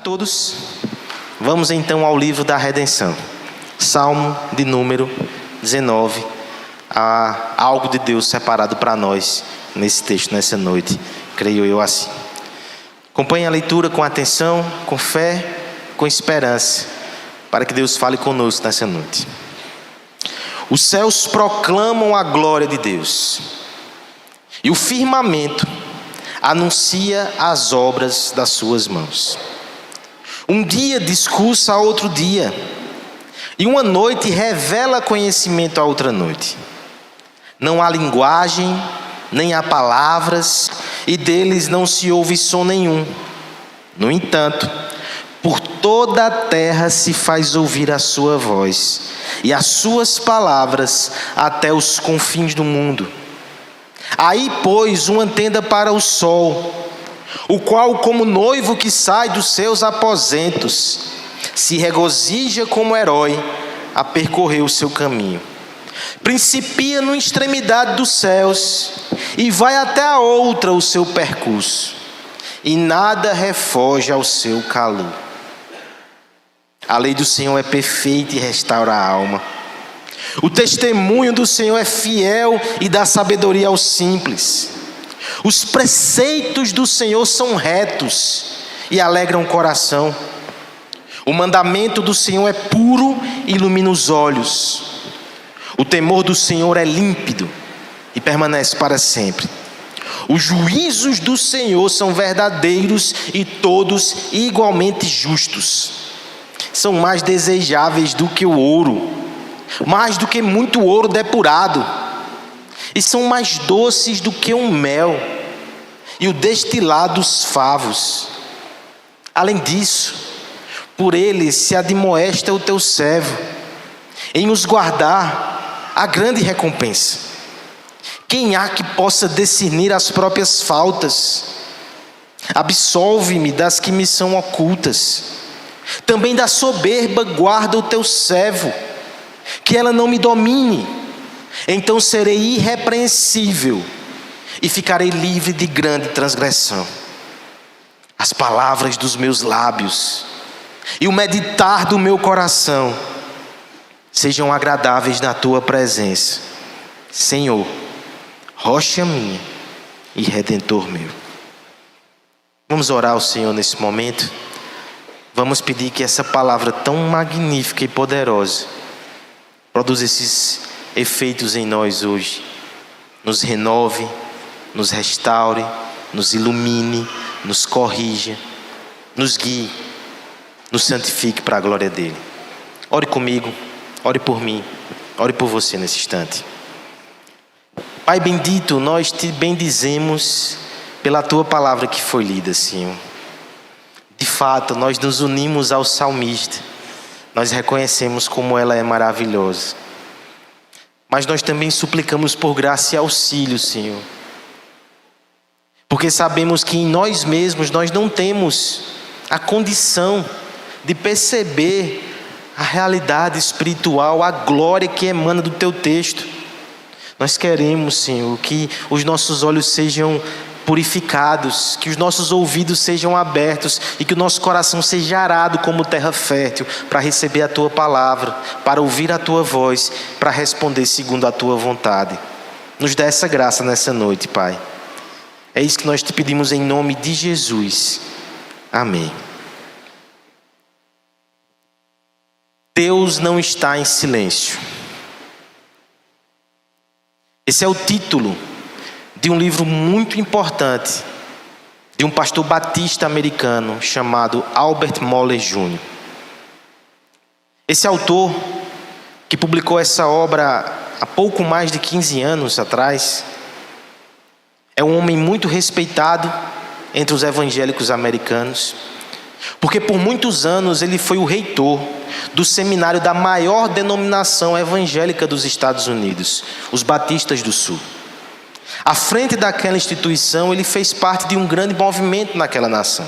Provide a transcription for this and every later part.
Todos, vamos então ao livro da redenção. Salmo de número 19. Há algo de Deus separado para nós nesse texto, nessa noite. Creio eu assim. Acompanhe a leitura com atenção, com fé, com esperança, para que Deus fale conosco nessa noite. Os céus proclamam a glória de Deus, e o firmamento anuncia as obras das suas mãos. Um dia discursa a outro dia, e uma noite revela conhecimento a outra noite. Não há linguagem, nem há palavras, e deles não se ouve som nenhum. No entanto, por toda a terra se faz ouvir a sua voz, e as suas palavras até os confins do mundo. Aí pôs uma tenda para o sol, o qual, como noivo que sai dos seus aposentos, se regozija como herói a percorrer o seu caminho. Principia na extremidade dos céus e vai até a outra o seu percurso, e nada refoge ao seu calor. A lei do Senhor é perfeita e restaura a alma. O testemunho do Senhor é fiel e dá sabedoria aos simples. Os preceitos do Senhor são retos e alegram o coração. O mandamento do Senhor é puro e ilumina os olhos. O temor do Senhor é límpido e permanece para sempre. Os juízos do Senhor são verdadeiros e todos igualmente justos. São mais desejáveis do que o ouro, mais do que muito ouro depurado, e são mais doces do que o mel e o destilado dos favos. Além disso, por eles se admoesta o teu servo, em os guardar a grande recompensa. Quem há que possa discernir as próprias faltas? Absolve-me das que me são ocultas. Também da soberba guarda o teu servo, que ela não me domine. Então serei irrepreensível e ficarei livre de grande transgressão. As palavras dos meus lábios e o meditar do meu coração sejam agradáveis na tua presença, Senhor, rocha minha e redentor meu. Vamos orar ao Senhor nesse momento. Vamos pedir que essa palavra tão magnífica e poderosa produza esses efeitos em nós hoje. Nos renove, nos restaure, nos ilumine, nos corrija, nos guie, nos santifique para a glória dele. Ore comigo, ore por mim, ore por você nesse instante. Pai bendito, nós te bendizemos pela tua palavra que foi lida, Senhor. De fato, nós nos unimos ao salmista. Nós reconhecemos como ela é maravilhosa. Mas nós também suplicamos por graça e auxílio, Senhor. Porque sabemos que em nós mesmos nós não temos a condição de perceber a realidade espiritual, a glória que emana do teu texto. Nós queremos, Senhor, que os nossos olhos sejam purificados, que os nossos ouvidos sejam abertos e que o nosso coração seja arado como terra fértil para receber a tua palavra, para ouvir a tua voz, para responder segundo a tua vontade. Nos dá essa graça nessa noite, Pai. É isso que nós te pedimos em nome de Jesus. Amém. Deus não está em silêncio. Esse é o título de um livro muito importante de um pastor batista americano chamado Albert Mohler Jr. Esse autor, que publicou essa obra há pouco mais de 15 anos atrás, é um homem muito respeitado entre os evangélicos americanos, porque por muitos anos ele foi o reitor do seminário da maior denominação evangélica dos Estados Unidos, os Batistas do Sul. À frente daquela instituição, ele fez parte de um grande movimento naquela nação.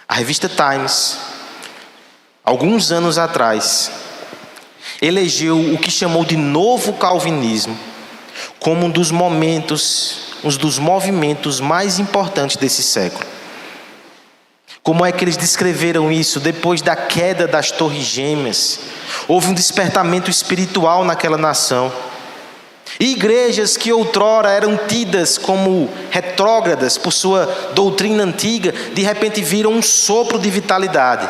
A revista Times, alguns anos atrás, elegeu o que chamou de novo calvinismo como um dos movimentos mais importantes desse século. Como é que eles descreveram isso? Depois da queda das torres gêmeas, houve um despertamento espiritual naquela nação. E igrejas que outrora eram tidas como retrógradas por sua doutrina antiga, de repente viram um sopro de vitalidade.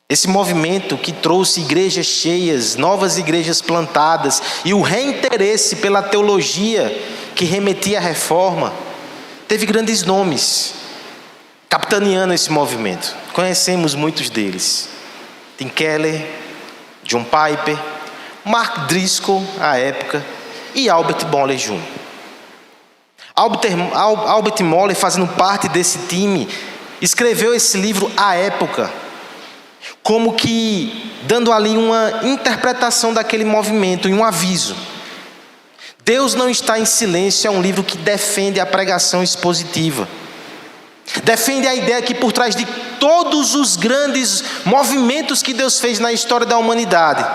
Esse movimento que trouxe igrejas cheias, novas igrejas plantadas e o reinteresse pela teologia que remetia à reforma, teve grandes nomes capitaneando esse movimento. Conhecemos muitos deles: Tim Keller, John Piper, Mark Driscoll, à época, e Albert Moller Jr. Albert Moller, fazendo parte desse time, escreveu esse livro à época, como que dando ali uma interpretação daquele movimento e um aviso. Deus não está em silêncio é um livro que defende a pregação expositiva. Defende a ideia que por trás de todos os grandes movimentos que Deus fez na história da humanidade,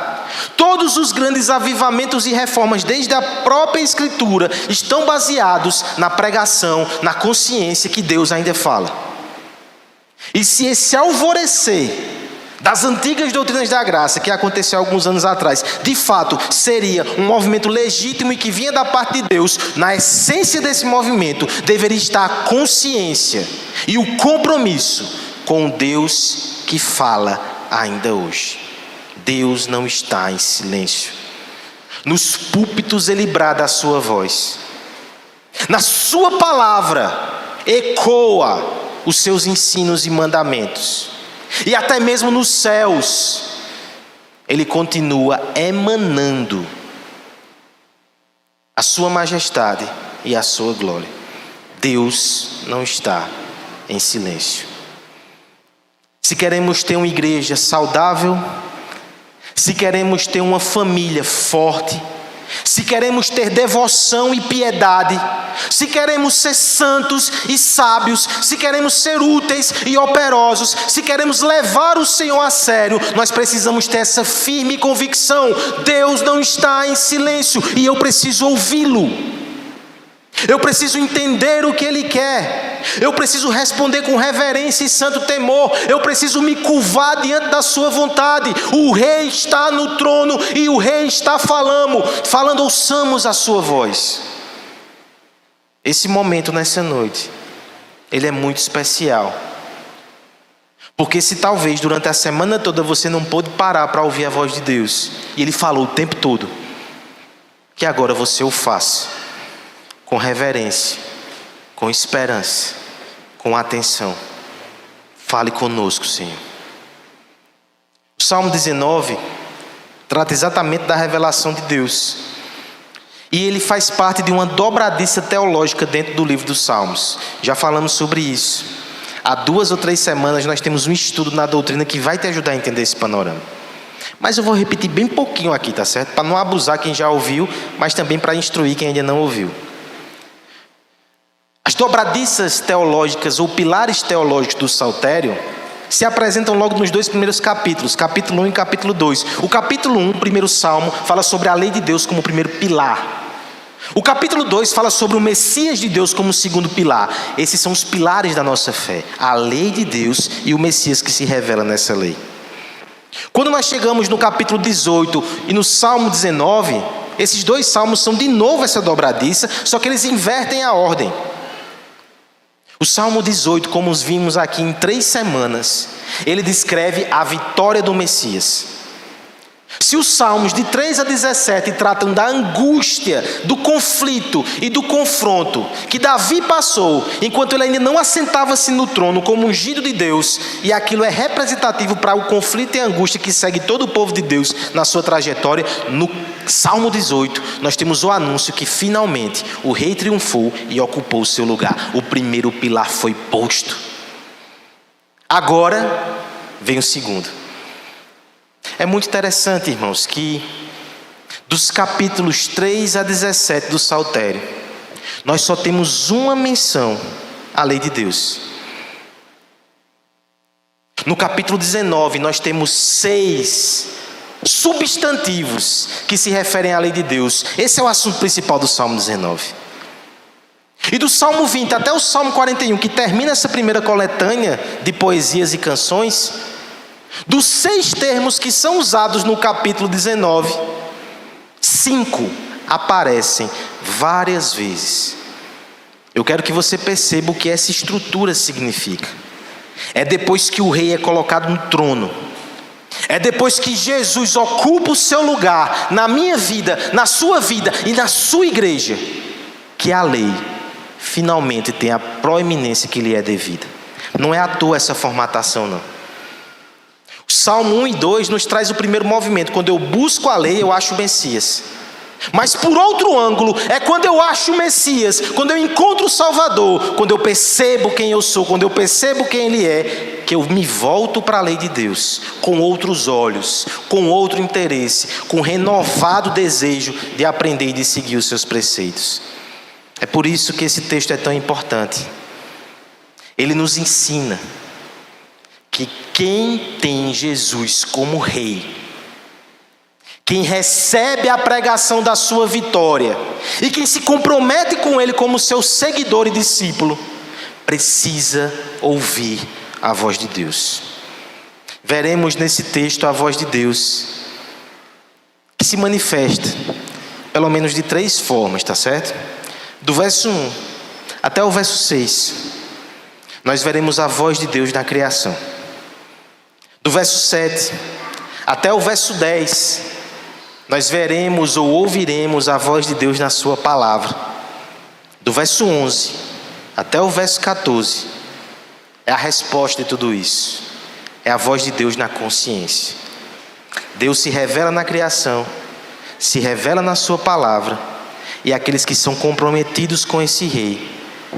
todos os grandes avivamentos e reformas desde a própria Escritura estão baseados na pregação, na consciência que Deus ainda fala. E se esse alvorecer das antigas doutrinas da graça, que aconteceu alguns anos atrás, de fato seria um movimento legítimo e que vinha da parte de Deus, na essência desse movimento deveria estar a consciência e o compromisso com Deus que fala ainda hoje. Deus não está em silêncio. Nos púlpitos ele brada a sua voz. Na sua palavra ecoa os seus ensinos e mandamentos. E até mesmo nos céus, ele continua emanando a sua majestade e a sua glória. Deus não está em silêncio. Se queremos ter uma igreja saudável, se queremos ter uma família forte, se queremos ter devoção e piedade, se queremos ser santos e sábios, se queremos ser úteis e operosos, se queremos levar o Senhor a sério, nós precisamos ter essa firme convicção: Deus não está em silêncio e eu preciso ouvi-lo. Eu preciso entender o que Ele quer. Eu preciso responder com reverência e santo temor. Eu preciso me curvar diante da sua vontade. O Rei está no trono e o Rei está falando, ouçamos a sua voz. Esse momento nessa noite, ele é muito especial. Porque se talvez durante a semana toda você não pôde parar para ouvir a voz de Deus, e Ele falou o tempo todo, que agora você o faça com reverência, com esperança, com atenção. Fale conosco, Senhor. O Salmo 19 trata exatamente da revelação de Deus. E ele faz parte de uma dobradiça teológica dentro do livro dos Salmos. Já falamos sobre isso. Há 2 ou 3 semanas nós temos um estudo na doutrina que vai te ajudar a entender esse panorama. Mas eu vou repetir bem pouquinho aqui, tá certo? Para não abusar quem já ouviu, mas também para instruir quem ainda não ouviu. As dobradiças teológicas ou pilares teológicos do Saltério se apresentam logo nos 2 primeiros capítulos, capítulo 1 e capítulo 2. O capítulo 1, primeiro salmo, fala sobre a lei de Deus como primeiro pilar. O capítulo 2 fala sobre o Messias de Deus como segundo pilar. Esses são os pilares da nossa fé: a lei de Deus e o Messias que se revela nessa lei. Quando nós chegamos no capítulo 18 e no Salmo 19, esses 2 salmos são de novo essa dobradiça, só que eles invertem a ordem. O Salmo 18, como os vimos aqui em 3 semanas, ele descreve a vitória do Messias. Se os salmos de 3 a 17 tratam da angústia, do conflito e do confronto que Davi passou, enquanto ele ainda não assentava-se no trono como ungido de Deus, e aquilo é representativo para o conflito e a angústia que segue todo o povo de Deus na sua trajetória, no Salmo 18 nós temos o anúncio que finalmente o Rei triunfou e ocupou o seu lugar. O primeiro pilar foi posto. Agora vem o segundo. É muito interessante, irmãos, que dos capítulos 3 a 17 do Saltério, nós só temos uma menção à lei de Deus. No capítulo 19, nós temos 6 substantivos que se referem à lei de Deus. Esse é o assunto principal do Salmo 19. E do Salmo 20 até o Salmo 41, que termina essa primeira coletânea de poesias e canções, dos 6 termos que são usados no capítulo 19, 5 aparecem várias vezes. Eu quero que você perceba o que essa estrutura significa. É depois que o rei é colocado no trono, é depois que Jesus ocupa o seu lugar na minha vida, na sua vida e na sua igreja, que a lei finalmente tem a proeminência que lhe é devida. Não é à toa essa formatação, não. O Salmo 1 e 2 nos traz o primeiro movimento. Quando eu busco a lei, eu acho o Messias. Mas por outro ângulo, é quando eu acho o Messias, quando eu encontro o Salvador, quando eu percebo quem eu sou, quando eu percebo quem Ele é, que eu me volto para a lei de Deus, com outros olhos, com outro interesse, com renovado desejo de aprender e de seguir os seus preceitos. É por isso que esse texto é tão importante. Ele nos ensina que quem tem Jesus como rei, quem recebe a pregação da sua vitória e quem se compromete com Ele como seu seguidor e discípulo, precisa ouvir a voz de Deus. Veremos nesse texto a voz de Deus, que se manifesta pelo menos de 3 formas, tá certo? Do verso 1 até o verso 6, nós veremos a voz de Deus na criação. Do verso 7 até o verso 10, nós veremos ou ouviremos a voz de Deus na sua palavra. Do verso 11 até o verso 14, é a resposta de tudo isso. É a voz de Deus na consciência. Deus se revela na criação, se revela na sua palavra, e aqueles que são comprometidos com esse rei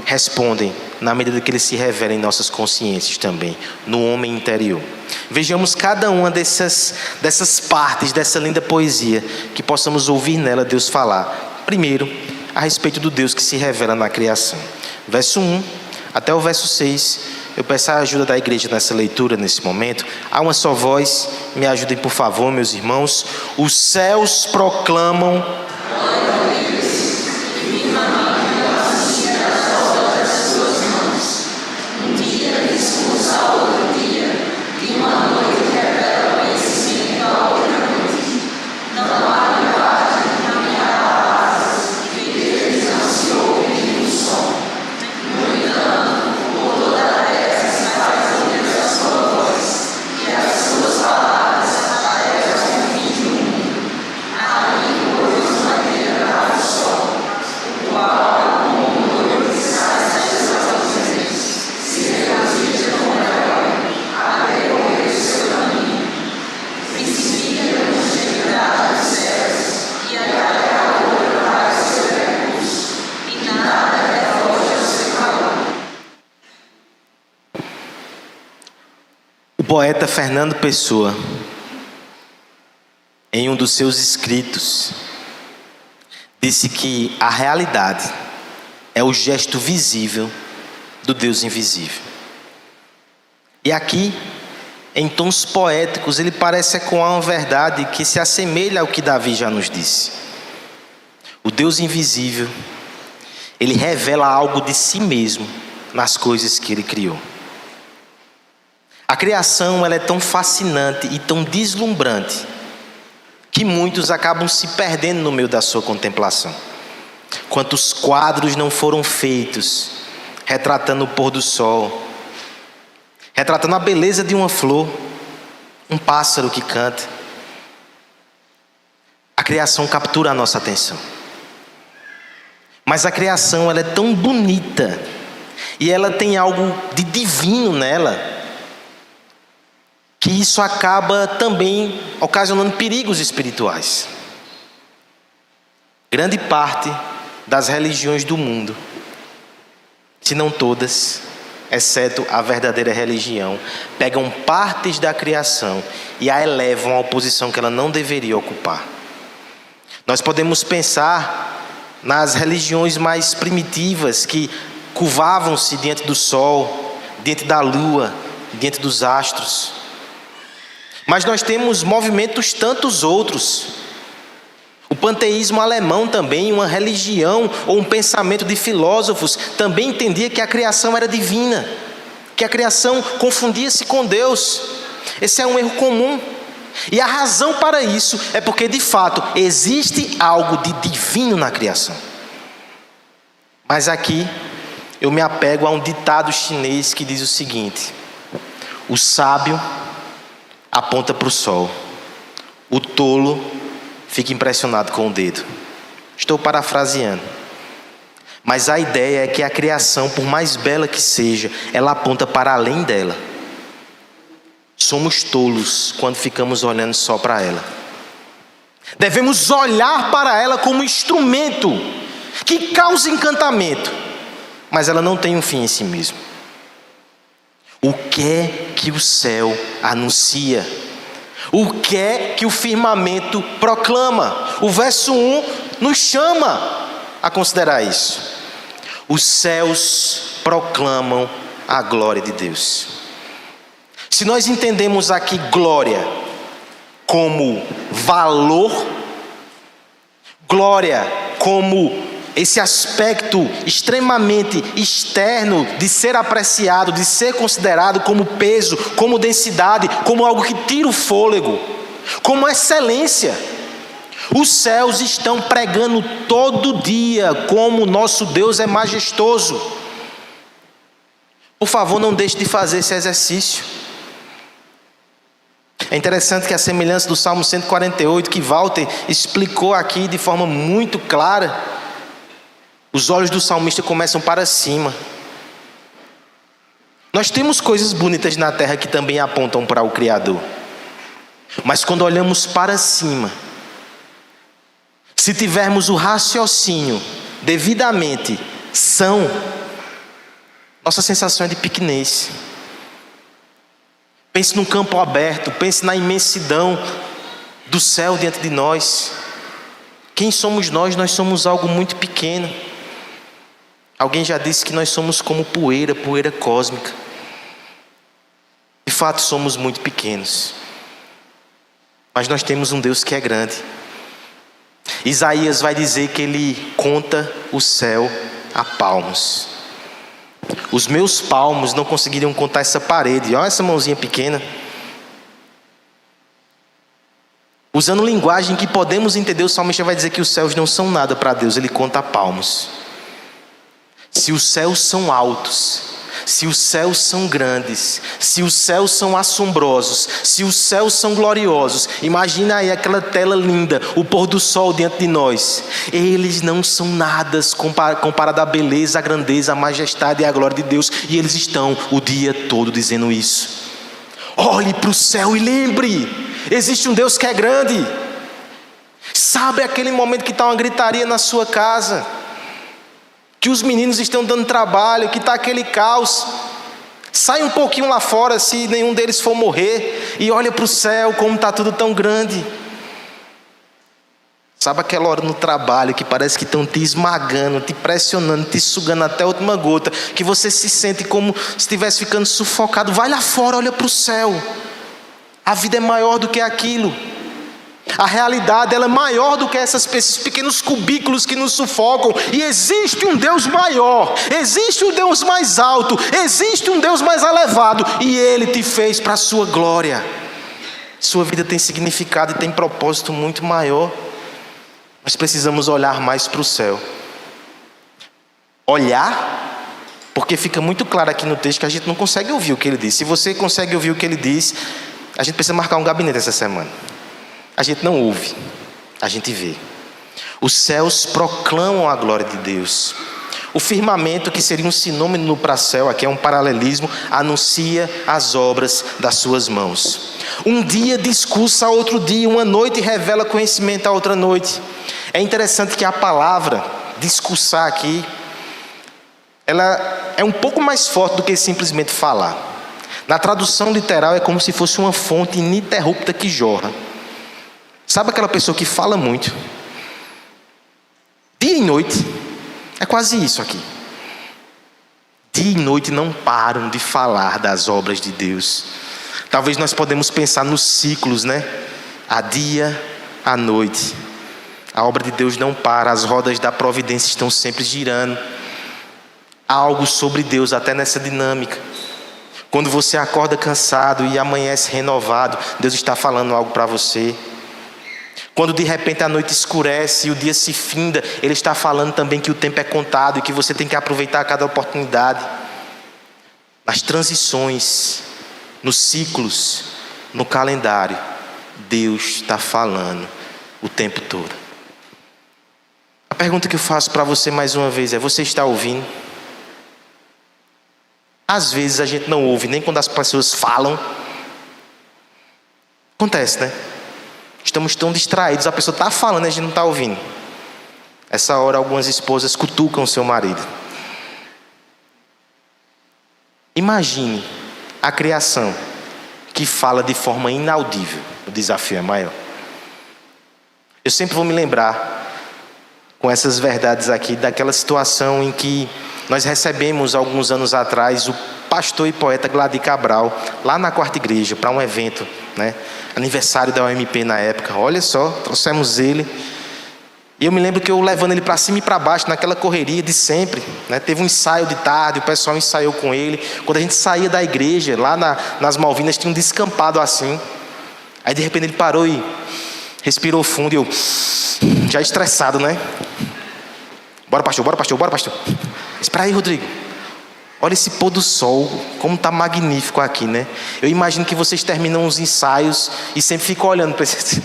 respondem na medida que ele se revela em nossas consciências também, no homem interior. Vejamos cada uma dessas partes dessa linda poesia, que possamos ouvir nela Deus falar. Primeiro, a respeito do Deus que se revela na criação. Verso 1 até o verso 6, eu peço a ajuda da igreja nessa leitura, nesse momento. Há uma só voz, me ajudem por favor, meus irmãos. Os céus proclamam... O poeta Fernando Pessoa, em um dos seus escritos, disse que a realidade é o gesto visível do Deus invisível. E aqui, em tons poéticos, ele parece ecoar uma verdade que se assemelha ao que Davi já nos disse. O Deus invisível, ele revela algo de si mesmo nas coisas que ele criou. A criação, ela é tão fascinante e tão deslumbrante que muitos acabam se perdendo no meio da sua contemplação. Quantos quadros não foram feitos retratando o pôr do sol, retratando a beleza de uma flor, um pássaro que canta. A criação captura a nossa atenção. Mas a criação, ela é tão bonita e ela tem algo de divino nela, que isso acaba também ocasionando perigos espirituais. Grande parte das religiões do mundo, se não todas, exceto a verdadeira religião, pegam partes da criação e a elevam à posição que ela não deveria ocupar. Nós podemos pensar nas religiões mais primitivas, que curvavam-se diante do sol, diante da lua, diante dos astros. Mas nós temos movimentos tantos outros. O panteísmo alemão também, uma religião ou um pensamento de filósofos, também entendia que a criação era divina, que a criação confundia-se com Deus. Esse é um erro comum. E a razão para isso é porque, de fato, existe algo de divino na criação. Mas aqui eu me apego a um ditado chinês que diz o seguinte: o sábio aponta para o sol, o tolo fica impressionado com o dedo. Estou parafraseando. Mas a ideia é que a criação, por mais bela que seja, ela aponta para além dela. Somos tolos quando ficamos olhando só para ela. Devemos olhar para ela como instrumento que causa encantamento, mas ela não tem um fim em si mesmo. O que é que o céu anuncia? O que é que o firmamento proclama? O verso 1 nos chama a considerar isso. Os céus proclamam a glória de Deus. Se nós entendemos aqui glória como valor, glória como esse aspecto extremamente externo de ser apreciado, de ser considerado como peso, como densidade, como algo que tira o fôlego, como excelência, os céus estão pregando todo dia como o nosso Deus é majestoso. Por favor, não deixe de fazer esse exercício. É interessante que a semelhança do Salmo 148, que Walter explicou aqui de forma muito clara, os olhos do salmista começam para cima. Nós temos coisas bonitas na terra que também apontam para o Criador. Mas quando olhamos para cima, se tivermos o raciocínio devidamente são, nossa sensação é de pequenez. Pense no campo aberto, pense na imensidão do céu diante de nós. Quem somos nós? Nós somos algo muito pequeno. Alguém já disse que nós somos como poeira, poeira cósmica. De fato, somos muito pequenos. Mas nós temos um Deus que é grande. Isaías vai dizer que ele conta o céu a palmos. Os meus palmos não conseguiriam contar essa parede. Olha essa mãozinha pequena. Usando linguagem que podemos entender, o salmista vai dizer que os céus não são nada para Deus. Ele conta a palmos. Se os céus são altos, se os céus são grandes, se os céus são assombrosos, se os céus são gloriosos, imagina aí aquela tela linda, o pôr do sol diante de nós. Eles não são nada comparado à beleza, à grandeza, à majestade e à glória de Deus. E eles estão o dia todo dizendo isso. Olhe para o céu e lembre, existe um Deus que é grande. Sabe aquele momento que está uma gritaria na sua casa, que os meninos estão dando trabalho, que está aquele caos? Sai um pouquinho lá fora, se nenhum deles for morrer, e olha para o céu, como está tudo tão grande. Sabe aquela hora no trabalho que parece que estão te esmagando, te pressionando, te sugando até a última gota, que você se sente como se estivesse ficando sufocado? Vai lá fora, olha para o céu. A vida é maior do que aquilo. A realidade, ela é maior do que esses pequenos cubículos que nos sufocam. E existe um Deus maior, existe um Deus mais alto, existe um Deus mais elevado, e Ele te fez para a sua glória. Sua vida tem significado e tem propósito muito maior. Nós precisamos olhar mais para o céu. Olhar, porque fica muito claro aqui no texto que a gente não consegue ouvir o que ele diz. Se você consegue ouvir o que ele diz, a gente precisa marcar um gabinete essa semana. A gente não ouve, a gente vê. Os céus proclamam a glória de Deus. O firmamento, que seria um sinônimo para céu, aqui é um paralelismo, anuncia as obras das suas mãos. Um dia discursa a outro dia, uma noite revela conhecimento a outra noite. É interessante que a palavra discursar aqui, ela é um pouco mais forte do que simplesmente falar. Na tradução literal é como se fosse uma fonte ininterrupta que jorra. Sabe aquela pessoa que fala muito? Dia e noite, é quase isso aqui. Dia e noite não param de falar das obras de Deus. Talvez nós podemos pensar nos ciclos, né? A dia, a noite. A obra de Deus não para, as rodas da providência estão sempre girando. Há algo sobre Deus até nessa dinâmica. Quando você acorda cansado e amanhece renovado, Deus está falando algo para você. Quando de repente a noite escurece e o dia se finda, Ele está falando também que o tempo é contado e que você tem que aproveitar cada oportunidade. Nas transições, nos ciclos, no calendário, Deus está falando o tempo todo. A pergunta que eu faço para você mais uma vez é: você está ouvindo? Às vezes a gente não ouve nem quando as pessoas falam. Acontece, né? Estamos tão distraídos, a pessoa está falando e a gente não está ouvindo. Essa hora algumas esposas cutucam o seu marido. Imagine a criação que fala de forma inaudível. O desafio é maior. Eu sempre vou me lembrar, com essas verdades aqui, daquela situação em que nós recebemos alguns anos atrás o pastor e poeta Gladys Cabral lá na Quarta Igreja para um evento, né? Aniversário da UMP na época. Olha só, trouxemos ele. E eu me lembro que eu levando ele para cima e para baixo naquela correria de sempre, né? Teve um ensaio de tarde, o pessoal ensaiou com ele. Quando a gente saía da igreja, lá nas Malvinas tinha um descampado assim. Aí de repente ele parou e respirou fundo e eu, já estressado, né? Bora pastor, bora pastor, bora pastor. Espera aí, Rodrigo. Olha esse pôr do sol, como está magnífico aqui, né? Eu imagino que vocês terminam os ensaios e sempre ficam olhando para esse...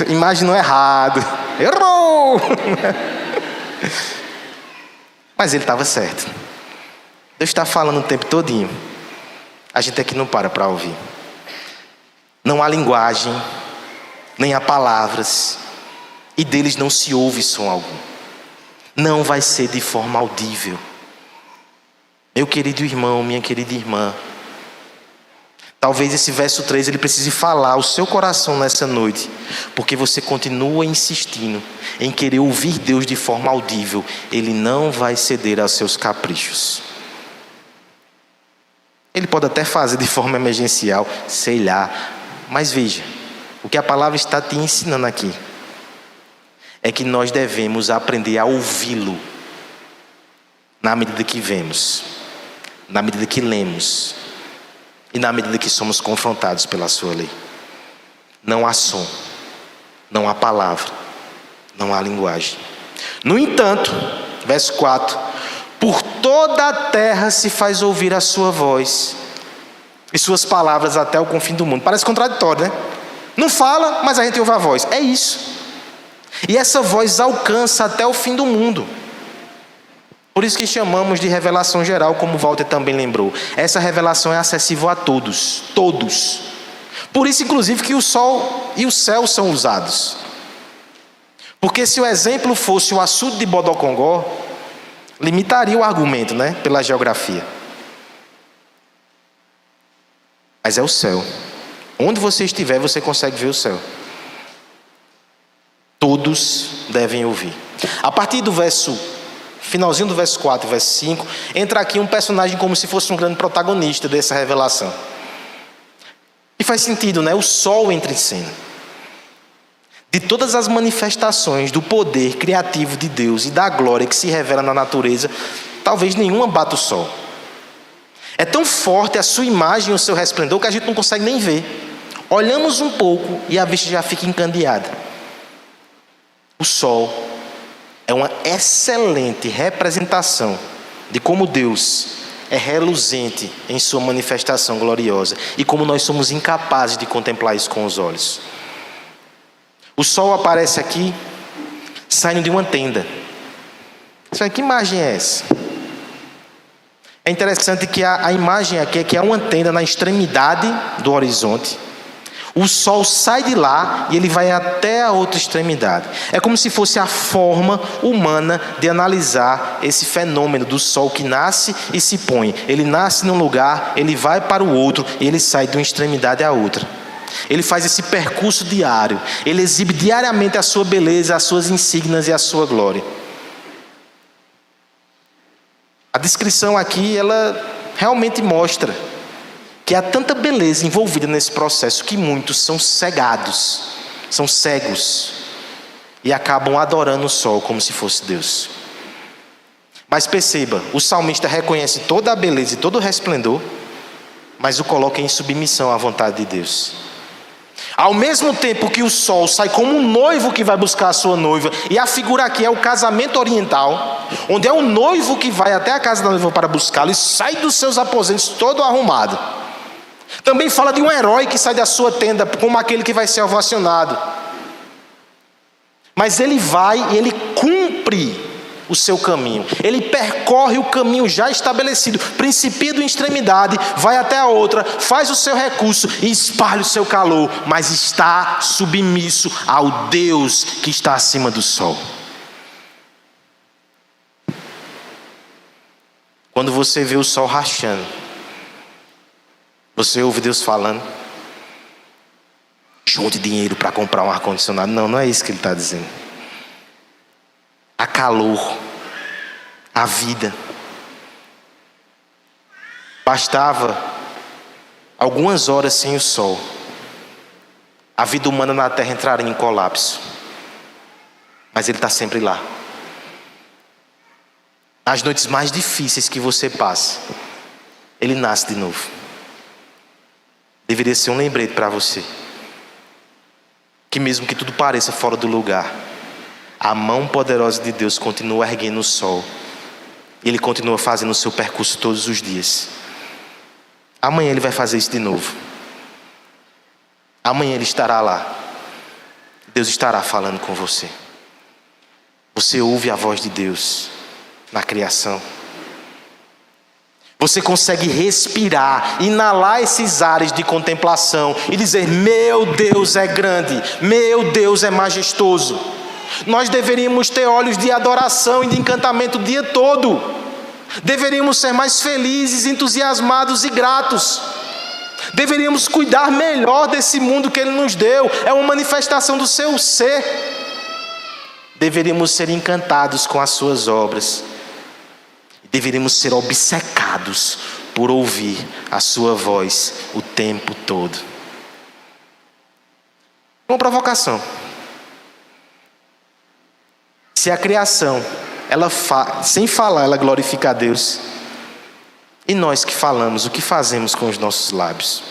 Imaginou errado. Errou! Mas ele estava certo. Deus está falando o tempo todinho. A gente aqui não para ouvir. Não há linguagem, nem há palavras, e deles não se ouve som algum. Não vai ser de forma audível. Meu querido irmão, minha querida irmã, talvez esse verso 3 ele precise falar ao seu coração nessa noite, porque você continua insistindo em querer ouvir Deus de forma audível. Ele não vai ceder aos seus caprichos. Ele pode até fazer de forma emergencial, sei lá, mas veja, o que a palavra está te ensinando aqui é que nós devemos aprender a ouvi-lo na medida que vemos, na medida que lemos e na medida que somos confrontados pela sua lei. Não há som, não há palavra, não há linguagem. No entanto, verso 4: por toda a terra se faz ouvir a sua voz e suas palavras até o confim do mundo. Parece contraditório, né? Não fala, mas a gente ouve a voz. É isso. E essa voz alcança até o fim do mundo. Por isso que chamamos de revelação geral, como o Walter também lembrou. Essa revelação é acessível a todos. Todos. Por isso, inclusive, que o sol e o céu são usados. Porque se o exemplo fosse o açude de Bodocongó, limitaria o argumento, né? Pela geografia. Mas é o céu. Onde você estiver, você consegue ver o céu. Todos devem ouvir. A partir do finalzinho do verso 4 e verso 5, entra aqui um personagem como se fosse um grande protagonista dessa revelação. E faz sentido, né? O sol entra em cena. De todas as manifestações do poder criativo de Deus e da glória que se revela na natureza, talvez nenhuma bata o sol. É tão forte a sua imagem e o seu resplendor que a gente não consegue nem ver. Olhamos um pouco e a vista já fica encandeada. O sol é uma excelente representação de como Deus é reluzente em sua manifestação gloriosa e como nós somos incapazes de contemplar isso com os olhos. O sol aparece aqui saindo de uma tenda. Que imagem é essa? É interessante que a imagem aqui é que há uma tenda na extremidade do horizonte. O sol sai de lá e ele vai até a outra extremidade. É como se fosse a forma humana de analisar esse fenômeno do sol que nasce e se põe. Ele nasce num lugar, ele vai para o outro e ele sai de uma extremidade à outra. Ele faz esse percurso diário. Ele exibe diariamente a sua beleza, as suas insígnias e a sua glória. A descrição aqui, ela realmente mostra que há tanta beleza envolvida nesse processo que muitos são cegados, são cegos e acabam adorando o sol como se fosse Deus. Mas perceba, o salmista reconhece toda a beleza e todo o resplendor, mas o coloca em submissão à vontade de Deus. Ao mesmo tempo que o sol sai como um noivo que vai buscar a sua noiva, e a figura aqui é o casamento oriental, onde é o noivo que vai até a casa da noiva para buscá-lo e sai dos seus aposentos todo arrumado. Também fala de um herói que sai da sua tenda como aquele que vai ser ovacionado. Mas ele vai e ele cumpre o seu caminho. Ele percorre o caminho já estabelecido, principia de uma extremidade, vai até a outra, faz o seu recurso e espalha o seu calor, mas está submisso ao Deus que está acima do sol. Quando você vê o sol rachando, você ouve Deus falando: junte dinheiro para comprar um ar-condicionado. Não, não é isso que ele está dizendo. A calor, a vida. Bastava algumas horas sem o sol, a vida humana na terra entraria em colapso. Mas ele está sempre lá. Nas noites mais difíceis que você passa, ele nasce de novo. Deveria ser um lembrete para você, que mesmo que tudo pareça fora do lugar, a mão poderosa de Deus continua erguendo o sol. E Ele continua fazendo o seu percurso todos os dias. Amanhã Ele vai fazer isso de novo. Amanhã Ele estará lá. Deus estará falando com você. Você ouve a voz de Deus na criação. Você consegue respirar, inalar esses ares de contemplação e dizer: meu Deus é grande, meu Deus é majestoso. Nós deveríamos ter olhos de adoração e de encantamento o dia todo. Deveríamos ser mais felizes, entusiasmados e gratos. Deveríamos cuidar melhor desse mundo que Ele nos deu. É uma manifestação do seu ser. Deveríamos ser encantados com as suas obras. Deveríamos ser obcecados por ouvir a sua voz o tempo todo. Uma provocação. Se a criação, sem falar, ela glorifica a Deus, e nós que falamos, o que fazemos com os nossos lábios?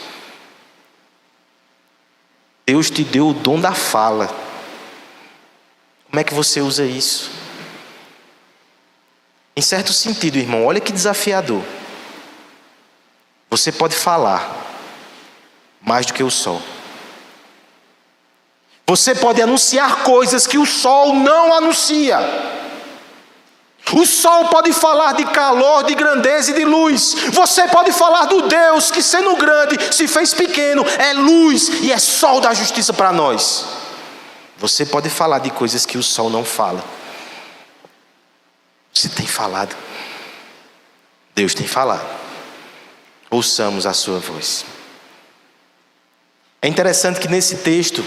Deus te deu o dom da fala. Como é que você usa isso? Em certo sentido, irmão, olha que desafiador. Você pode falar mais do que o sol. Você pode anunciar coisas que o sol não anuncia. O sol pode falar de calor, de grandeza e de luz. Você pode falar do Deus que, sendo grande, se fez pequeno, é luz e é sol da justiça para nós. Você pode falar de coisas que o sol não fala. Você tem falado. Deus tem falado. Ouçamos a sua voz. É interessante que nesse texto,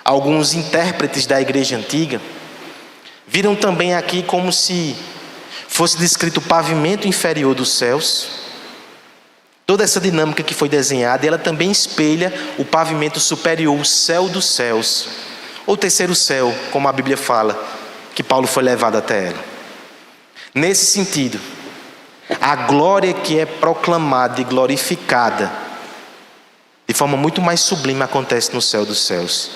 alguns intérpretes da igreja antiga viram também aqui como se fosse descrito o pavimento inferior dos céus. Toda essa dinâmica que foi desenhada, ela também espelha o pavimento superior, o céu dos céus, ou o terceiro céu, como a Bíblia fala, que Paulo foi levado até ela. Nesse sentido, a glória que é proclamada e glorificada de forma muito mais sublime acontece no céu dos céus.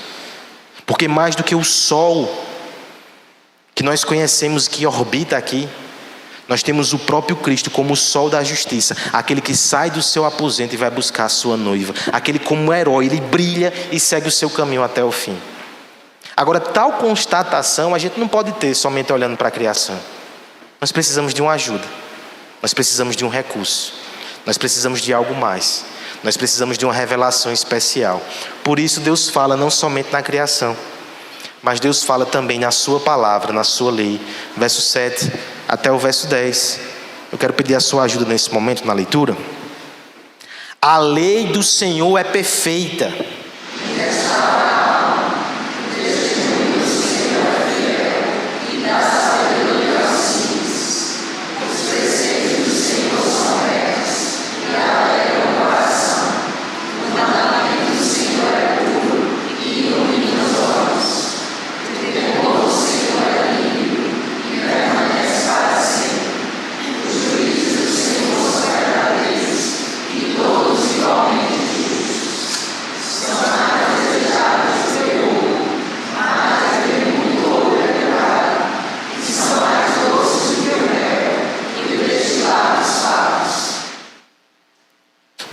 Porque mais do que o sol que nós conhecemos, que orbita aqui, nós temos o próprio Cristo como o sol da justiça, aquele que sai do seu aposento e vai buscar a sua noiva, aquele como herói, ele brilha e segue o seu caminho até o fim. Agora, tal constatação a gente não pode ter somente olhando para a criação. Nós precisamos de uma ajuda, nós precisamos de um recurso, nós precisamos de algo mais, nós precisamos de uma revelação especial. Por isso Deus fala não somente na criação, mas Deus fala também na sua palavra, na sua lei. Verso 7 até o verso 10. Eu quero pedir a sua ajuda nesse momento na leitura. A lei do Senhor é perfeita.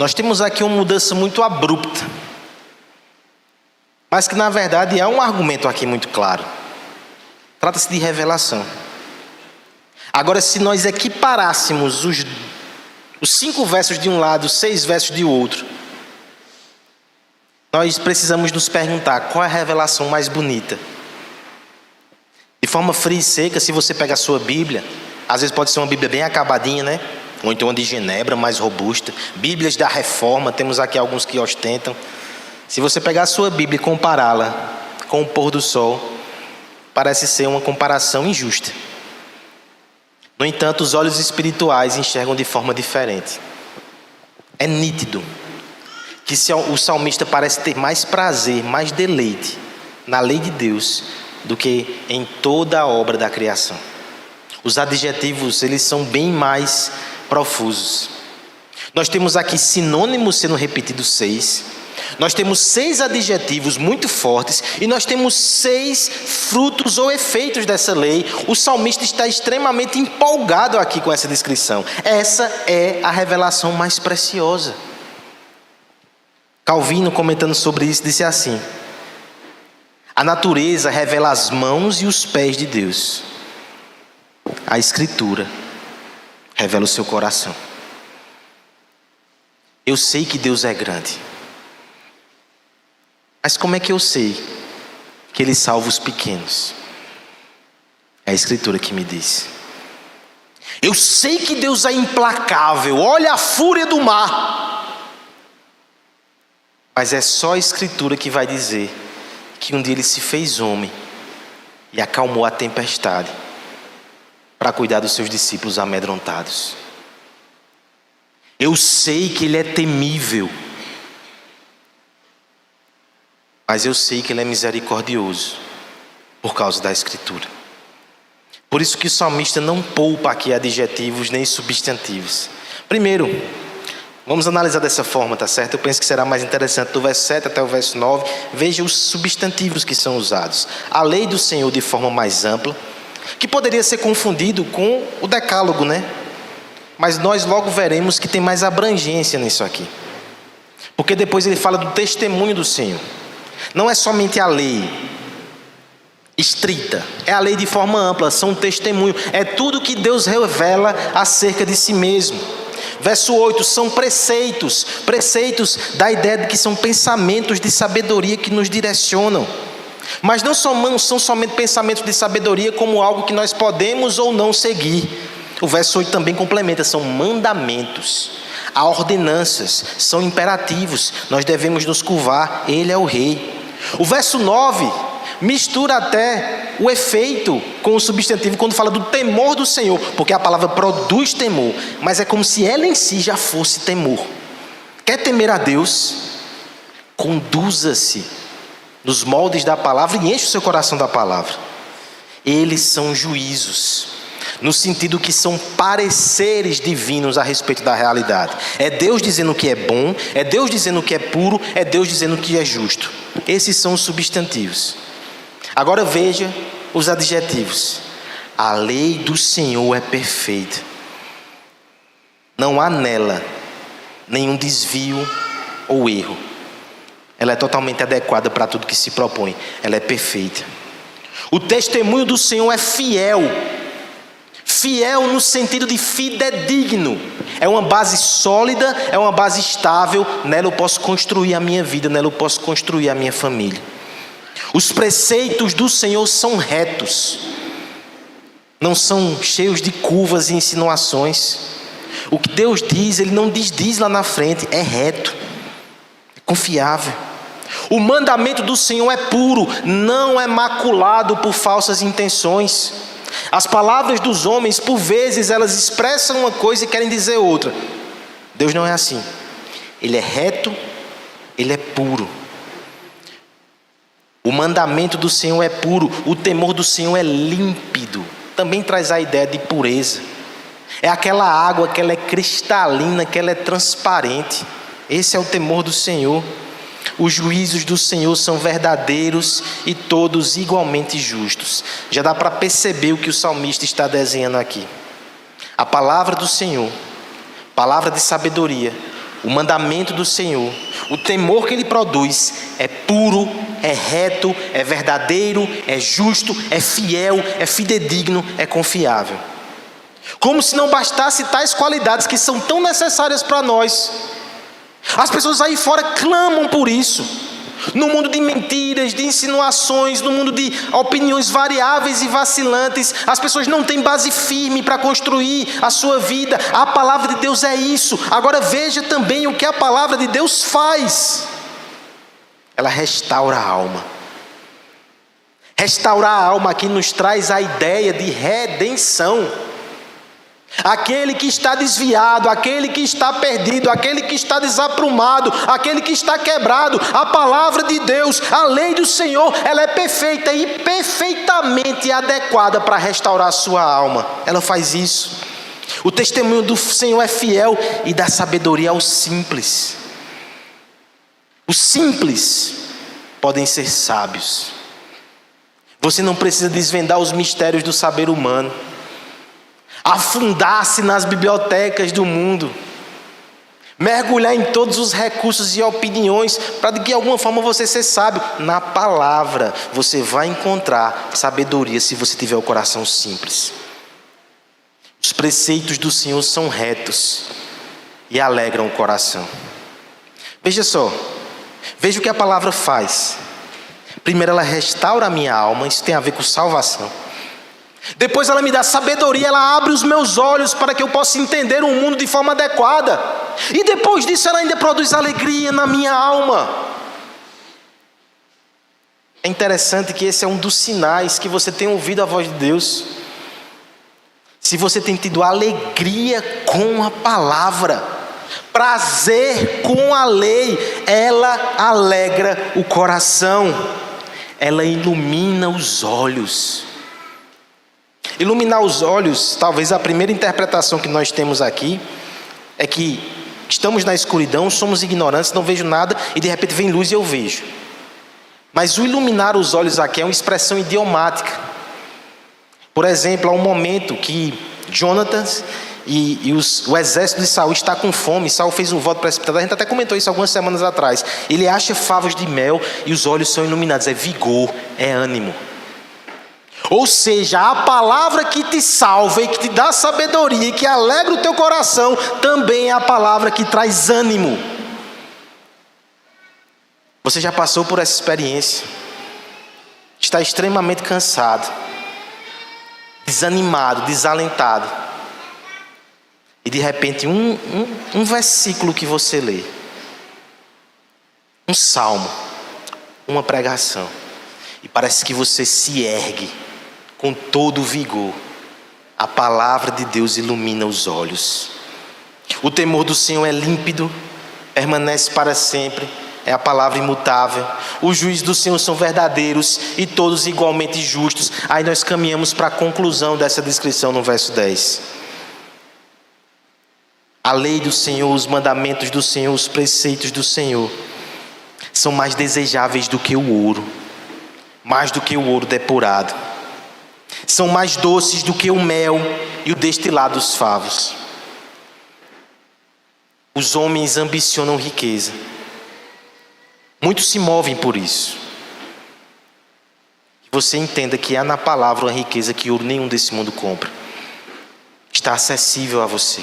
Nós temos aqui uma mudança muito abrupta, mas que na verdade há um argumento aqui muito claro. Trata-se de revelação. Agora, se nós equiparássemos os 5 versos de um lado, os 6 versos de outro, nós precisamos nos perguntar qual é a revelação mais bonita. De forma fria e seca, se você pega a sua Bíblia, às vezes pode ser uma Bíblia bem acabadinha, né? Ou então uma de Genebra, mais robusta. Bíblias da Reforma, temos aqui alguns que ostentam. Se você pegar a sua Bíblia e compará-la com o pôr do sol, parece ser uma comparação injusta. No entanto, os olhos espirituais enxergam de forma diferente. É nítido que o salmista parece ter mais prazer, mais deleite na lei de Deus do que em toda a obra da criação. Os adjetivos, eles são bem mais profusos. Nós temos aqui sinônimos sendo repetidos 6. Nós temos 6 adjetivos muito fortes e nós temos 6 frutos ou efeitos dessa lei. O salmista está extremamente empolgado aqui com essa descrição. Essa é a revelação mais preciosa. Calvino, comentando sobre isso, disse assim: a natureza revela as mãos e os pés de Deus. A Escritura revela o seu coração. Eu sei que Deus é grande. Mas como é que eu sei que Ele salva os pequenos? É a Escritura que me diz. Eu sei que Deus é implacável. Olha a fúria do mar. Mas é só a Escritura que vai dizer que um dia Ele se fez homem e acalmou a tempestade para cuidar dos seus discípulos amedrontados. Eu sei que Ele é temível, mas eu sei que Ele é misericordioso por causa da Escritura. Por isso que o salmista não poupa aqui adjetivos nem substantivos. Primeiro, vamos analisar dessa forma, tá certo? Eu penso que será mais interessante do verso 7 até o verso 9. Veja os substantivos que são usados. A lei do Senhor de forma mais ampla, que poderia ser confundido com o decálogo, né? Mas nós logo veremos que tem mais abrangência nisso aqui. Porque depois ele fala do testemunho do Senhor. Não é somente a lei estrita, é a lei de forma ampla, são um testemunho. É tudo que Deus revela acerca de si mesmo. Verso 8, são preceitos. Preceitos dá a ideia de que são pensamentos de sabedoria que nos direcionam. Mas não são somente pensamentos de sabedoria como algo que nós podemos ou não seguir. O verso 8 também complementa, são mandamentos. Há ordenanças, são imperativos. Nós devemos nos curvar, Ele é o Rei. O verso 9 mistura até o efeito com o substantivo quando fala do temor do Senhor, porque a palavra produz temor, mas é como se ela em si já fosse temor. Quer temer a Deus? Conduza-se nos moldes da palavra e enche o seu coração da palavra. Eles são juízos, no sentido que são pareceres divinos a respeito da realidade. É Deus dizendo o que é bom, é Deus dizendo o que é puro, é Deus dizendo o que é justo. Esses são os substantivos. Agora veja os adjetivos. A lei do Senhor é perfeita. Não há nela nenhum desvio ou erro. Ela é totalmente adequada para tudo que se propõe. Ela é perfeita. O testemunho do Senhor é fiel. Fiel no sentido de fidedigno. É uma base sólida, é uma base estável. Nela eu posso construir a minha vida, nela eu posso construir a minha família. Os preceitos do Senhor são retos. Não são cheios de curvas e insinuações. O que Deus diz, Ele não diz lá na frente. É reto, é confiável. O mandamento do Senhor é puro, não é maculado por falsas intenções. As palavras dos homens, por vezes, elas expressam uma coisa e querem dizer outra. Deus não é assim. Ele é reto, Ele é puro. O mandamento do Senhor é puro, o temor do Senhor é límpido. Também traz a ideia de pureza. É aquela água que ela é cristalina, que ela é transparente. Esse é o temor do Senhor. Os juízos do Senhor são verdadeiros e todos igualmente justos. Já dá para perceber o que o salmista está desenhando aqui. A palavra do Senhor, palavra de sabedoria, o mandamento do Senhor, o temor que ele produz é puro, é reto, é verdadeiro, é justo, é fiel, é fidedigno, é confiável. Como se não bastasse tais qualidades que são tão necessárias para nós, as pessoas aí fora clamam por isso. No mundo de mentiras, de insinuações, no mundo de opiniões variáveis e vacilantes, as pessoas não têm base firme para construir a sua vida. A palavra de Deus é isso. Agora veja também o que a palavra de Deus faz. Ela restaura a alma. Restaurar a alma aqui nos traz a ideia de redenção. Aquele que está desviado, aquele que está perdido, aquele que está desaprumado, aquele que está quebrado, a palavra de Deus, a lei do Senhor, ela é perfeita e perfeitamente adequada para restaurar a sua alma. Ela faz isso. O testemunho do Senhor é fiel e dá sabedoria aos simples. Os simples podem ser sábios. Você não precisa desvendar os mistérios do saber humano, afundar-se nas bibliotecas do mundo, mergulhar em todos os recursos e opiniões para de que alguma forma você ser sábio. Na palavra você vai encontrar sabedoria se você tiver o coração simples. Os preceitos do Senhor são retos e alegram o coração. Veja só, veja o que a palavra faz. Primeiro, ela restaura a minha alma, isso tem a ver com salvação. Depois ela me dá sabedoria, ela abre os meus olhos para que eu possa entender o mundo de forma adequada. E depois disso ela ainda produz alegria na minha alma. É interessante que esse é um dos sinais que você tem ouvido a voz de Deus. Se você tem tido alegria com a palavra, prazer com a lei, ela alegra o coração, ela ilumina os olhos. Iluminar os olhos, talvez a primeira interpretação que nós temos aqui é que estamos na escuridão, somos ignorantes, não vejo nada e de repente vem luz e eu vejo. Mas o iluminar os olhos aqui é uma expressão idiomática. Por exemplo, há um momento que Jonatas o exército de Saul está com fome. Saul fez um voto precipitado, a gente até comentou isso algumas semanas atrás. Ele acha favos de mel e os olhos são iluminados, é vigor, é ânimo. Ou seja, a palavra que te salva e que te dá sabedoria e que alegra o teu coração, também é a palavra que traz ânimo. Você já passou por essa experiência? Está extremamente cansado, desanimado, desalentado. E de repente um versículo que você lê, um salmo, uma pregação, e parece que você se ergue com todo o vigor. A palavra de Deus ilumina os olhos. O temor do Senhor é límpido, permanece para sempre, é a palavra imutável. Os juízes do Senhor são verdadeiros e todos igualmente justos. Aí nós caminhamos para a conclusão dessa descrição no verso 10. A lei do Senhor, os mandamentos do Senhor, os preceitos do Senhor são mais desejáveis do que o ouro, mais do que o ouro depurado. São mais doces do que o mel e o destilado dos favos. Os homens ambicionam riqueza. Muitos se movem por isso. Que você entenda que há na palavra uma riqueza que ouro nenhum desse mundo compra. Está acessível a você.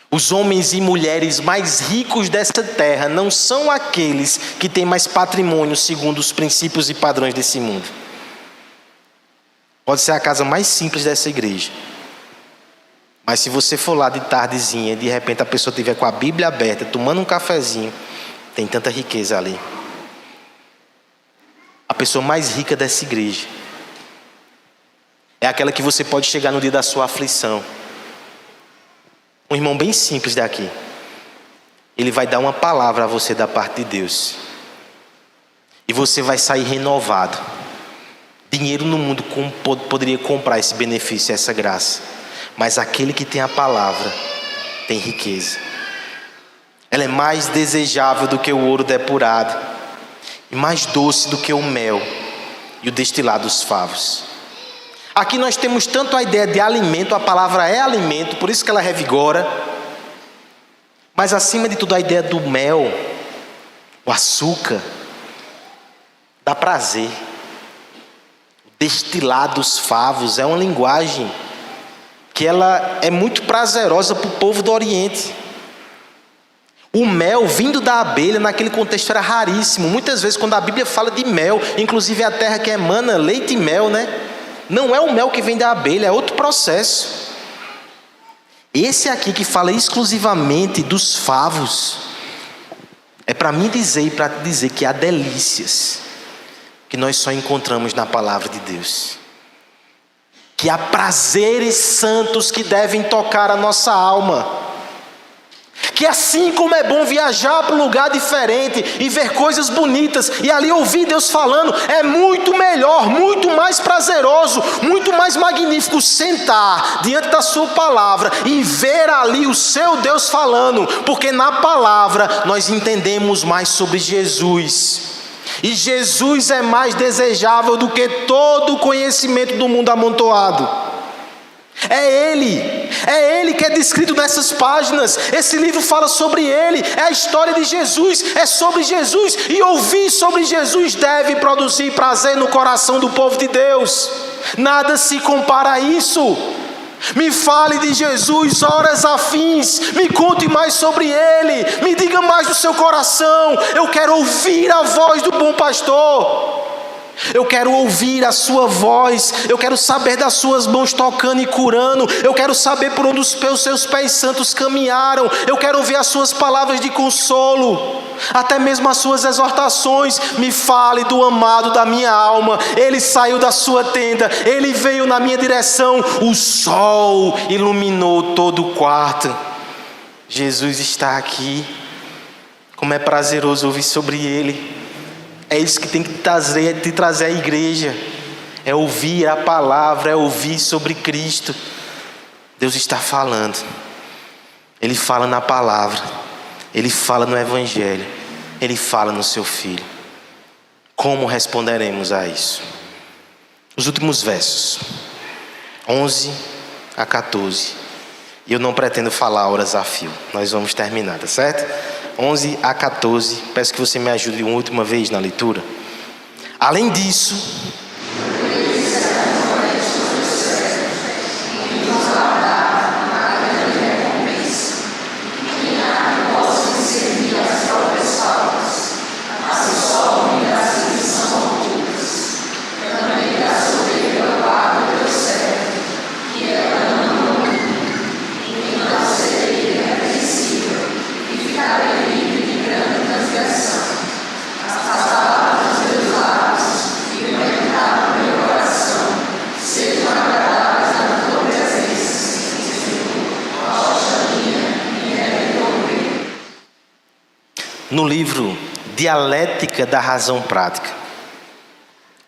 Os homens e mulheres mais ricos desta terra não são aqueles que têm mais patrimônio segundo os princípios e padrões desse mundo. Pode ser a casa mais simples dessa igreja, mas se você for lá de tardezinha e de repente a pessoa estiver com a Bíblia aberta, tomando um cafezinho, tem tanta riqueza ali. A pessoa mais rica dessa igreja é aquela que você pode chegar no dia da sua aflição. Um irmão bem simples daqui, ele vai dar uma palavra a você da parte de Deus, e você vai sair renovado. Dinheiro no mundo poderia comprar esse benefício, essa graça, mas aquele que tem a palavra tem riqueza. Ela é mais desejável do que o ouro depurado e mais doce do que o mel e o destilado dos favos. Aqui nós temos tanto a ideia de alimento, a palavra é alimento, por isso que ela revigora, Mas acima de tudo, a ideia do mel, o açúcar, dá prazer. O destilar dos favos é uma linguagem que ela é muito prazerosa para o povo do Oriente. O mel vindo da abelha naquele contexto era raríssimo. Muitas vezes quando a Bíblia fala de mel, inclusive a terra que emana leite e mel, não é o mel que vem da abelha, é outro processo. Esse aqui que fala exclusivamente dos favos, é para mim dizer e para te dizer que há delícias que nós só encontramos na palavra de Deus. Que há prazeres santos que devem tocar a nossa alma. Que assim como é bom viajar para um lugar diferente e ver coisas bonitas e ali ouvir Deus falando, é muito melhor, muito mais prazeroso, muito mais magnífico sentar diante da sua palavra e ver ali o seu Deus falando, porque na palavra nós entendemos mais sobre Jesus. E Jesus é mais desejável do que todo o conhecimento do mundo amontoado. É Ele que é descrito nessas páginas. Esse livro fala sobre Ele, é a história de Jesus, é sobre Jesus. E ouvir sobre Jesus deve produzir prazer no coração do povo de Deus. Nada se compara a isso. Me fale de Jesus horas a fins, me conte mais sobre Ele, me diga mais do seu coração. Eu quero ouvir a voz do bom pastor. Eu quero ouvir a sua voz, eu quero saber das suas mãos tocando e curando, eu quero saber por onde os seus pés santos caminharam, eu quero ouvir as suas palavras de consolo, até mesmo as suas exortações. Me fale do amado da minha alma, ele saiu da sua tenda, ele veio na minha direção, o sol iluminou todo o quarto. Jesus está aqui, como é prazeroso ouvir sobre Ele. É isso que tem que te trazer à igreja. É ouvir a palavra, é ouvir sobre Cristo. Deus está falando. Ele fala na palavra. Ele fala no Evangelho. Ele fala no seu Filho. Como responderemos a isso? Os últimos versos, 11 a 14. E eu não pretendo falar horas a fio. Nós vamos terminar, tá certo? 11 a 14, peço que você me ajude uma última vez na leitura. Além disso, no livro Dialética da Razão Prática,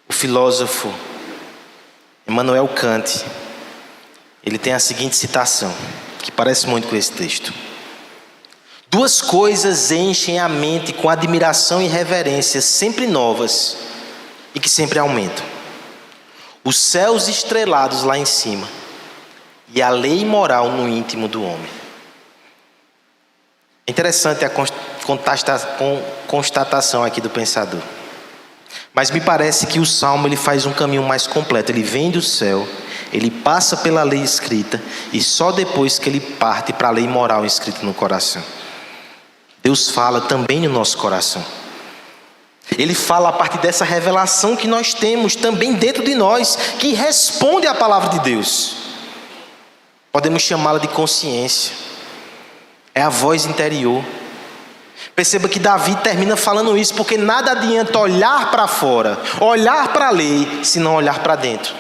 o filósofo Immanuel Kant, ele tem a seguinte citação, que parece muito com esse texto: duas coisas enchem a mente com admiração e reverência sempre novas e que sempre aumentam: os céus estrelados lá em cima e a lei moral no íntimo do homem. É interessante a constatação aqui do pensador, mas me parece que o Salmo ele faz um caminho mais completo. Ele vem do céu, ele passa pela lei escrita e só depois que ele parte para a lei moral escrita no coração. Deus fala também no nosso coração. Ele fala a partir dessa revelação que nós temos também dentro de nós, que responde à palavra de Deus. Podemos chamá-la de consciência. É a voz interior. Perceba que Davi termina falando isso, porque nada adianta olhar para fora, olhar para a lei, se não olhar para dentro.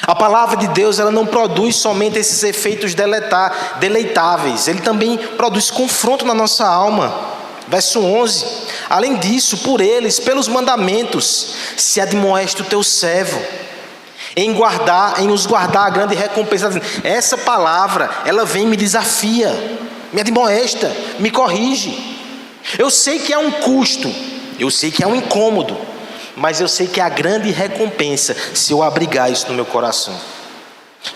A palavra de Deus, ela não produz somente esses efeitos deleitáveis, ele também produz confronto na nossa alma. Verso 11: além disso, por eles, pelos mandamentos, se admoesta o teu servo, em nos guardar a grande recompensa. Essa palavra, ela vem e me desafia, me admoesta, me corrige. Eu sei que é um custo, eu sei que é um incômodo, mas eu sei que é a grande recompensa se eu abrigar isso no meu coração.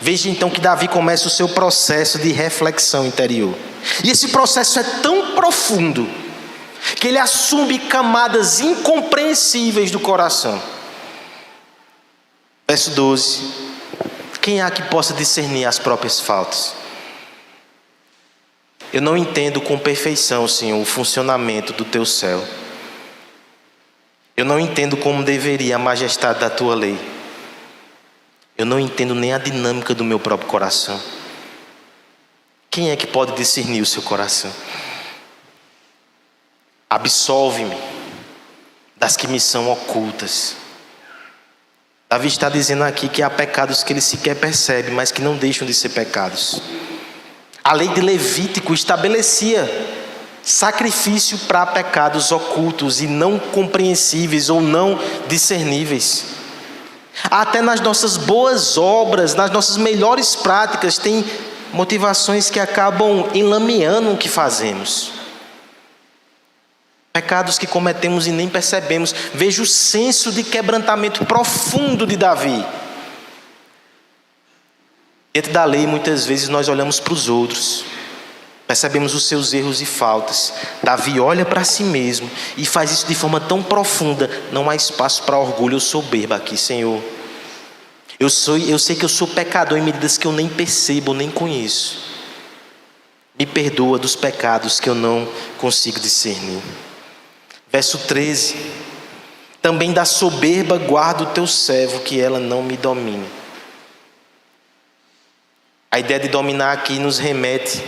Veja então que Davi começa o seu processo de reflexão interior. E esse processo é tão profundo que ele assume camadas incompreensíveis do coração. Verso 12. Quem há que possa discernir as próprias faltas? Eu não entendo com perfeição, Senhor, o funcionamento do teu céu. Eu não entendo como deveria a majestade da tua lei. Eu não entendo nem a dinâmica do meu próprio coração. Quem é que pode discernir o seu coração? Absolve-me das que me são ocultas. Davi está dizendo aqui que há pecados que ele sequer percebe, mas que não deixam de ser pecados. A lei de Levítico estabelecia sacrifício para pecados ocultos e não compreensíveis ou não discerníveis. Até nas nossas boas obras, nas nossas melhores práticas, tem motivações que acabam enlameando o que fazemos. Pecados que cometemos e nem percebemos. Veja o senso de quebrantamento profundo de Davi. Diante da lei, muitas vezes nós olhamos para os outros, percebemos os seus erros e faltas. Davi olha para si mesmo e faz isso de forma tão profunda. Não há espaço para orgulho ou soberba aqui, Senhor. Eu sei que eu sou pecador em medidas que eu nem percebo, nem conheço. Me perdoa dos pecados que eu não consigo discernir. Verso 13. Também da soberba guarda o teu servo, que ela não me domine. A ideia de dominar aqui nos remete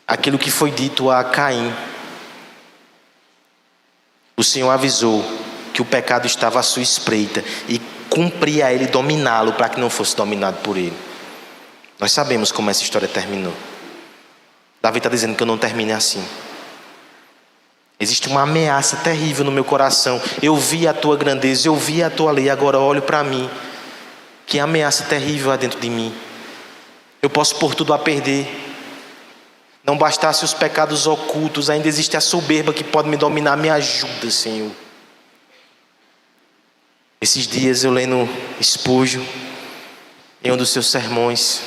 àquilo que foi dito a Caim. O Senhor avisou que o pecado estava à sua espreita e cumpria a ele dominá-lo para que não fosse dominado por ele. Nós sabemos como essa história terminou. Davi está dizendo que eu não termine assim. Existe uma ameaça terrível no meu coração. Eu vi a tua grandeza, eu vi a tua lei, agora olho para mim. Que ameaça terrível há dentro de mim. Eu posso pôr tudo a perder. Não bastasse os pecados ocultos, ainda existe a soberba que pode me dominar. Me ajuda, Senhor. Esses dias eu lendo Spurgeon, em um dos seus sermões,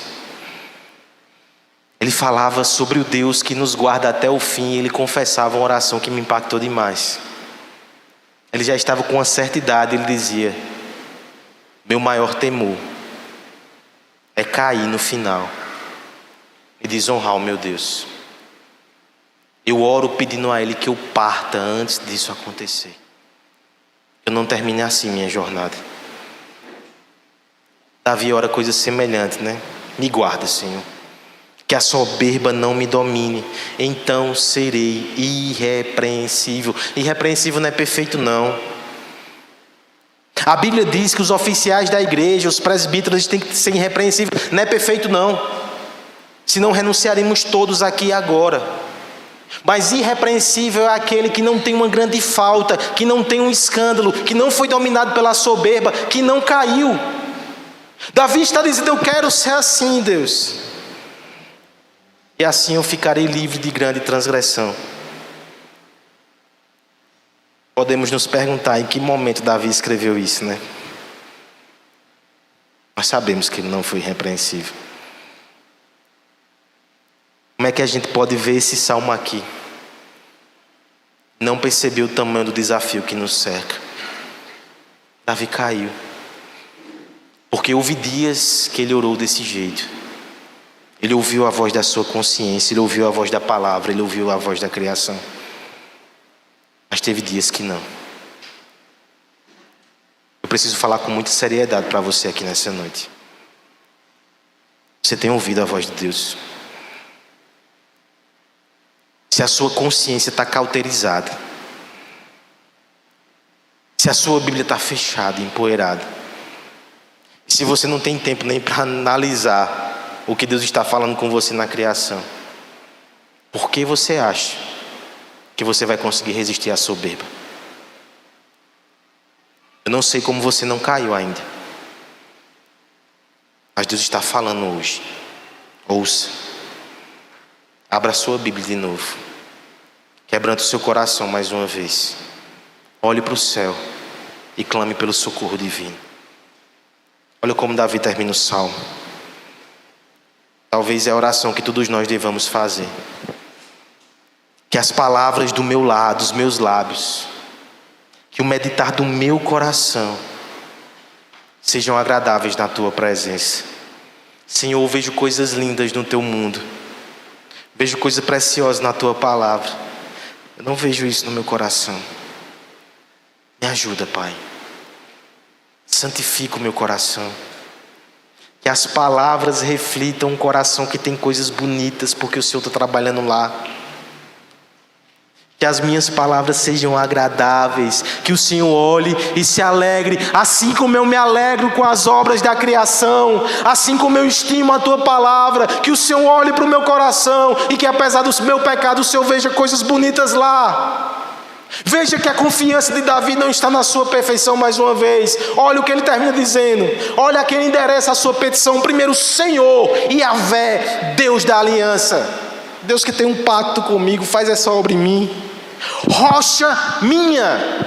ele falava sobre o Deus que nos guarda até o fim. E ele confessava uma oração que me impactou demais. Ele já estava com uma certa idade. Ele dizia: meu maior temor é cair no final e desonrar o meu Deus. Eu oro pedindo a Ele que eu parta antes disso acontecer. Eu não termine assim minha jornada. Davi ora coisa semelhante, né? Me guarda, Senhor, que a soberba não me domine, então serei irrepreensível. Irrepreensível não é perfeito, não. A Bíblia diz que os oficiais da igreja, os presbíteros, têm que ser irrepreensíveis. Não é perfeito, não. Senão renunciaremos todos aqui e agora. Mas irrepreensível é aquele que não tem uma grande falta, que não tem um escândalo, que não foi dominado pela soberba, que não caiu. Davi está dizendo: eu quero ser assim, Deus. E assim eu ficarei livre de grande transgressão. Podemos nos perguntar em que momento Davi escreveu isso, né? Nós sabemos que ele não foi irrepreensível. Como é que a gente pode ver esse salmo aqui? Não percebeu o tamanho do desafio que nos cerca. Davi caiu. Porque houve dias que ele orou desse jeito. Ele ouviu a voz da sua consciência, ele ouviu a voz da palavra, ele ouviu a voz da criação. Mas teve dias que não. Eu preciso falar com muita seriedade para você aqui nessa noite. Você tem ouvido a voz de Deus? Se a sua consciência está cauterizada, se a sua Bíblia está fechada, empoeirada, e se você não tem tempo nem para analisar o que Deus está falando com você na criação, por que você acha que você vai conseguir resistir à soberba? Eu não sei como você não caiu ainda, mas Deus está falando hoje. Ouça. Abra a sua Bíblia de novo. Quebrante o seu coração mais uma vez. Olhe para o céu e clame pelo socorro divino. Olha como Davi termina o salmo. Talvez é a oração que todos nós devamos fazer. Que as palavras do meu lado, dos meus lábios, que o meditar do meu coração sejam agradáveis na tua presença. Senhor, eu vejo coisas lindas no teu mundo. Vejo coisas preciosas na tua palavra. Eu não vejo isso no meu coração. Me ajuda, Pai. Santifica o meu coração. Que as palavras reflitam um coração que tem coisas bonitas, porque o Senhor está trabalhando lá. Que as minhas palavras sejam agradáveis, que o Senhor olhe e se alegre, assim como eu me alegro com as obras da criação, assim como eu estimo a tua palavra, que o Senhor olhe para o meu coração e que apesar do meu pecado o Senhor veja coisas bonitas lá. Veja que a confiança de Davi não está na sua perfeição mais uma vez. Olha o que ele termina dizendo. Olha quem endereça a sua petição. Primeiro, Senhor, Yahvé, Deus da aliança. Deus que tem um pacto comigo, faz essa obra em mim. Rocha minha.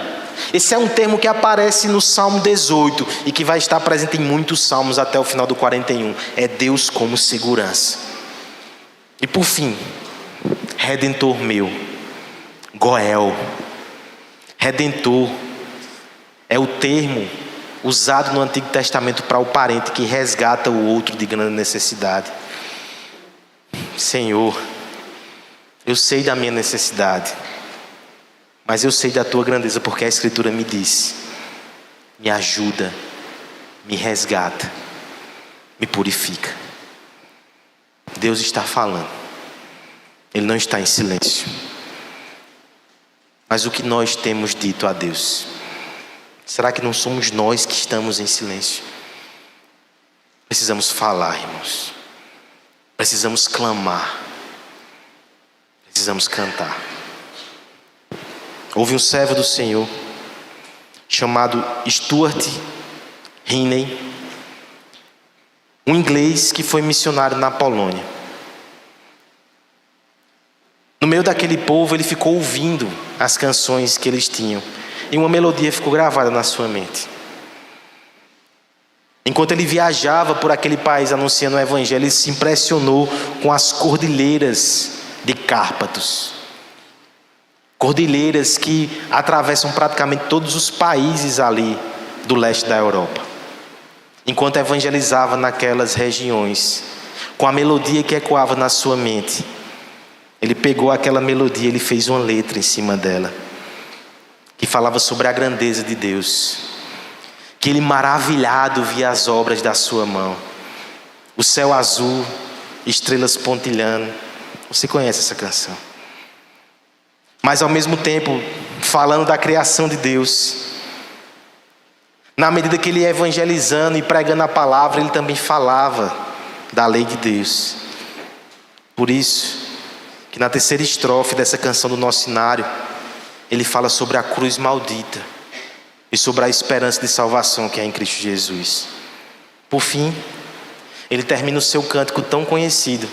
Esse é um termo que aparece no Salmo 18 e que vai estar presente em muitos salmos até o final do 41. É Deus como segurança. E por fim, Redentor meu, Goel. Redentor é o termo usado no Antigo Testamento para o parente que resgata o outro de grande necessidade. Senhor, eu sei da minha necessidade, mas eu sei da tua grandeza, porque a Escritura me disse: me ajuda, me resgata, me purifica. Deus está falando, Ele não está em silêncio. Mas o que nós temos dito a Deus? Será que não somos nós que estamos em silêncio? Precisamos falar, irmãos. Precisamos clamar. Precisamos cantar. Houve um servo do Senhor chamado Stuart Heeney, um inglês que foi missionário na Polônia. No meio daquele povo, ele ficou ouvindo as canções que eles tinham, e uma melodia ficou gravada na sua mente. Enquanto ele viajava por aquele país anunciando o evangelho, ele se impressionou com as cordilheiras de Cárpatos. Cordilheiras que atravessam praticamente todos os países ali do leste da Europa. Enquanto evangelizava naquelas regiões, com a melodia que ecoava na sua mente, ele pegou aquela melodia, ele fez uma letra em cima dela, que falava sobre a grandeza de Deus, que ele maravilhado via as obras da sua mão, o céu azul, estrelas pontilhando. Você conhece essa canção? Mas ao mesmo tempo, falando da criação de Deus, na medida que ele ia evangelizando e pregando a palavra, ele também falava da lei de Deus. Por isso que na terceira estrofe dessa canção do nosso cenário, ele fala sobre a cruz maldita e sobre a esperança de salvação que é em Cristo Jesus. Por fim, ele termina o seu cântico tão conhecido,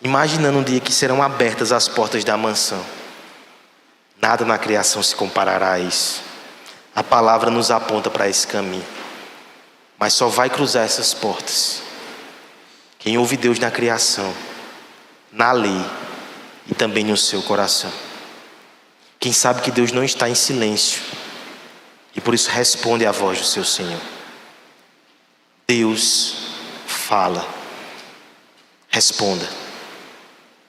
imaginando um dia que serão abertas as portas da mansão. Nada na criação se comparará a isso. A palavra nos aponta para esse caminho, mas só vai cruzar essas portas quem ouve Deus na criação, na lei e também no seu coração. Quem sabe que Deus não está em silêncio e por isso responde à voz do seu Senhor. Deus fala. Responda.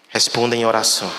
Responda em oração.